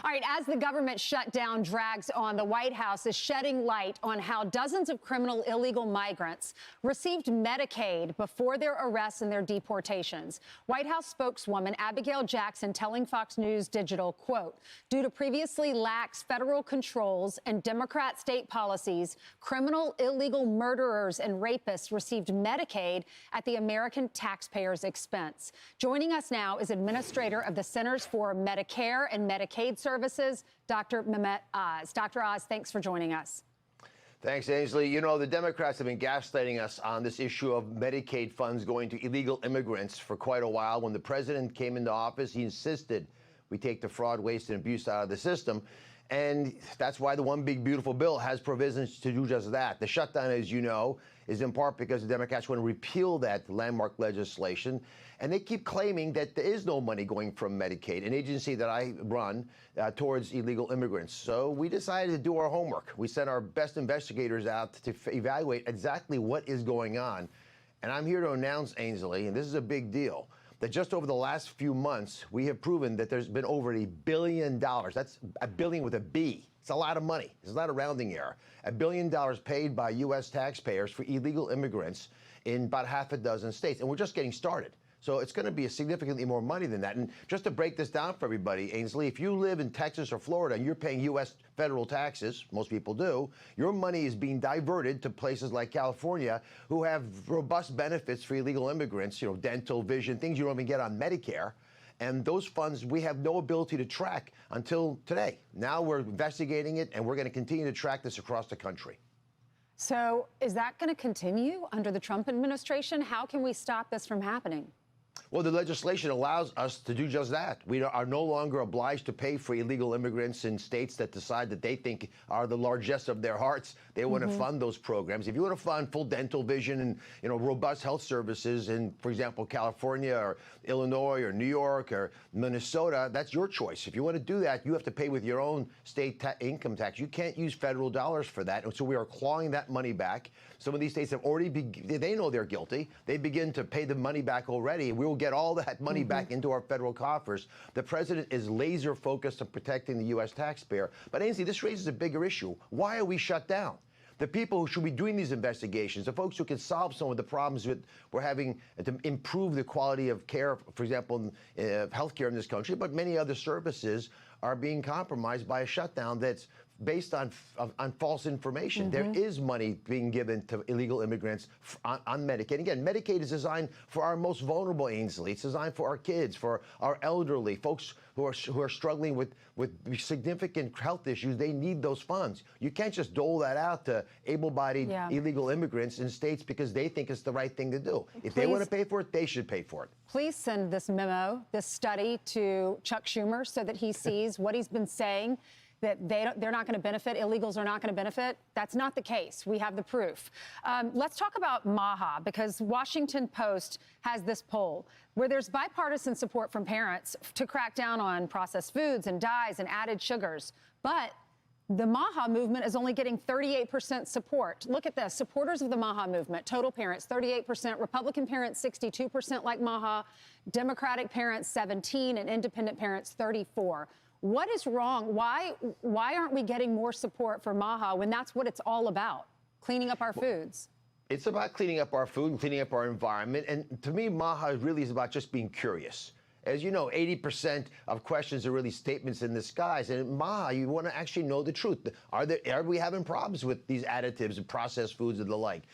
All right, as the government shutdown drags on, the White House is shedding light on how dozens of criminal illegal migrants received Medicaid before their arrests and their deportations. White House spokeswoman Abigail Jackson telling Fox News Digital, quote, due to previously lax federal controls and Democrat state policies, criminal illegal murderers and rapists received Medicaid at the American taxpayers' expense. Joining us now is Administrator of the Centers for Medicare and Medicaid Services, Dr. Mehmet Oz. Dr. Oz, thanks for joining us. Thanks, Ainsley. You know, the Democrats have been gaslighting us on this issue of Medicaid funds going to illegal immigrants for quite a while. When the president came into office, he insisted we take the fraud, waste, and abuse out of the system. And that's why the One Big Beautiful Bill has provisions to do just that. The shutdown, as you know, is in part because the Democrats want to repeal that landmark legislation. And they keep claiming that there is no money going from Medicaid, an agency that I run, towards illegal immigrants. So we decided to do our homework. We sent our best investigators out to evaluate exactly what is going on. And I'm here to announce, Ainsley, and this is a big deal, that just over the last few months, we have proven that there's been over $1 billion. That's a billion with a B. It's a lot of money. It's not a rounding error. $1 billion paid by U.S. taxpayers for illegal immigrants in about half a dozen states. And we're just getting started. So it's going to be a significantly more money than that. And just to break this down for everybody, Ainsley, if you live in Texas or Florida and you're paying U.S. federal taxes, most people do, your money is being diverted to places like California who have robust benefits for illegal immigrants, you know, dental, vision, things you don't even get on Medicare. And those funds we have no ability to track until today. Now we're investigating it, and we're going to continue to track this across the country. So is that going to continue under the Trump administration? How can we stop this from happening? Well, the legislation allows us to do just that. We are no longer obliged to pay for illegal immigrants in states that decide that they think are the largesse of their hearts. They want to fund those programs. If you want to fund full dental, vision, and robust health services in, for example, California or Illinois or New York or Minnesota, that's your choice. If you want to do that, you have to pay with your own state income tax. You can't use federal dollars for that. And so we are clawing that money back. Some of these states have already, they know they're guilty. They begin to pay the money back already. We will get all that money back into our federal coffers. The president is laser focused on protecting the U.S. taxpayer. But Ainsley, this raises a bigger issue. Why are we shut down? The people who should be doing these investigations, the folks who can solve some of the problems that we're having to improve the quality of care, for example, health care in this country, but many other services are being compromised by a shutdown that's based on false information. There is money being given to illegal immigrants on Medicaid. Again, Medicaid is designed for our most vulnerable, Ainsley. It's designed for our kids, for our elderly, folks who are struggling with significant health issues. They need those funds. You can't just dole that out to able-bodied illegal immigrants in states because they think it's the right thing to do. If they want to pay for it, they should pay for it. Please send this memo, this study, to Chuck Schumer so that he sees what he's been saying, that they're not going to benefit, illegals are not going to benefit. That's not the case. We have the proof. Let's talk about MAHA, because Washington Post has this poll where there's bipartisan support from parents to crack down on processed foods and dyes and added sugars. But the MAHA movement is only getting 38% support. Look at this. Supporters of the MAHA movement, total parents, 38%, Republican parents, 62% like MAHA, Democratic parents, 17%, and independent parents, 34%. What is wrong? Why aren't we getting more support for MAHA when that's what it's all about, cleaning up our foods? It's about cleaning up our food and cleaning up our environment. And to me, MAHA really is about just being curious. As you know, 80% of questions are really statements in disguise. And in MAHA, you want to actually know the truth. Are we having problems with these additives and processed foods and the like?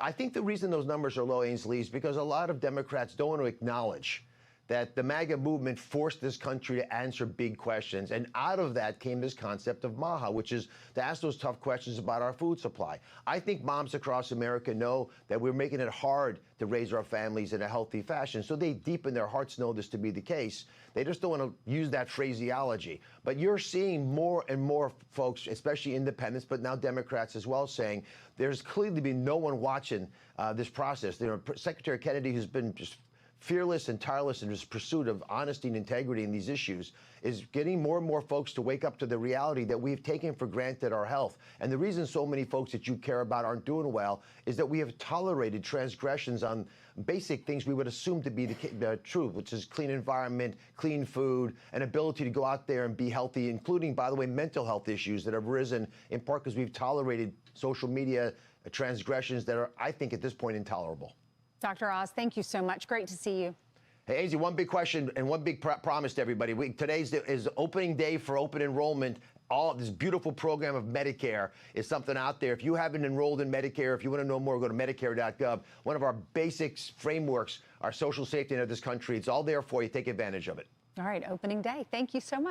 I think the reason those numbers are low, Ainsley, is because a lot of Democrats don't want to acknowledge that the MAGA movement forced this country to answer big questions. And out of that came this concept of MAHA, which is to ask those tough questions about our food supply. I think moms across America know that we're making it hard to raise our families in a healthy fashion. So they deep in their hearts know this to be the case. They just don't want to use that phraseology. But you're seeing more and more folks, especially independents, but now Democrats as well, saying there's clearly been no one watching this process. Secretary Kennedy, who's been just fearless and tireless in his pursuit of honesty and integrity in these issues, is getting more and more folks to wake up to the reality that we've taken for granted our health. And the reason so many folks that you care about aren't doing well is that we have tolerated transgressions on basic things we would assume to be the truth, which is clean environment, clean food, an ability to go out there and be healthy, including, by the way, mental health issues that have risen in part because we've tolerated social media transgressions that are, I think, at this point, intolerable. Dr. Oz, thank you so much. Great to see you. Hey, Ainsley, one big question and one big promise to everybody. Today's is opening day for open enrollment. All this beautiful program of Medicare is something out there. If you haven't enrolled in Medicare, if you want to know more, go to Medicare.gov. One of our basics frameworks, our social safety net of this country. It's all there for you. Take advantage of it. All right, opening day. Thank you so much.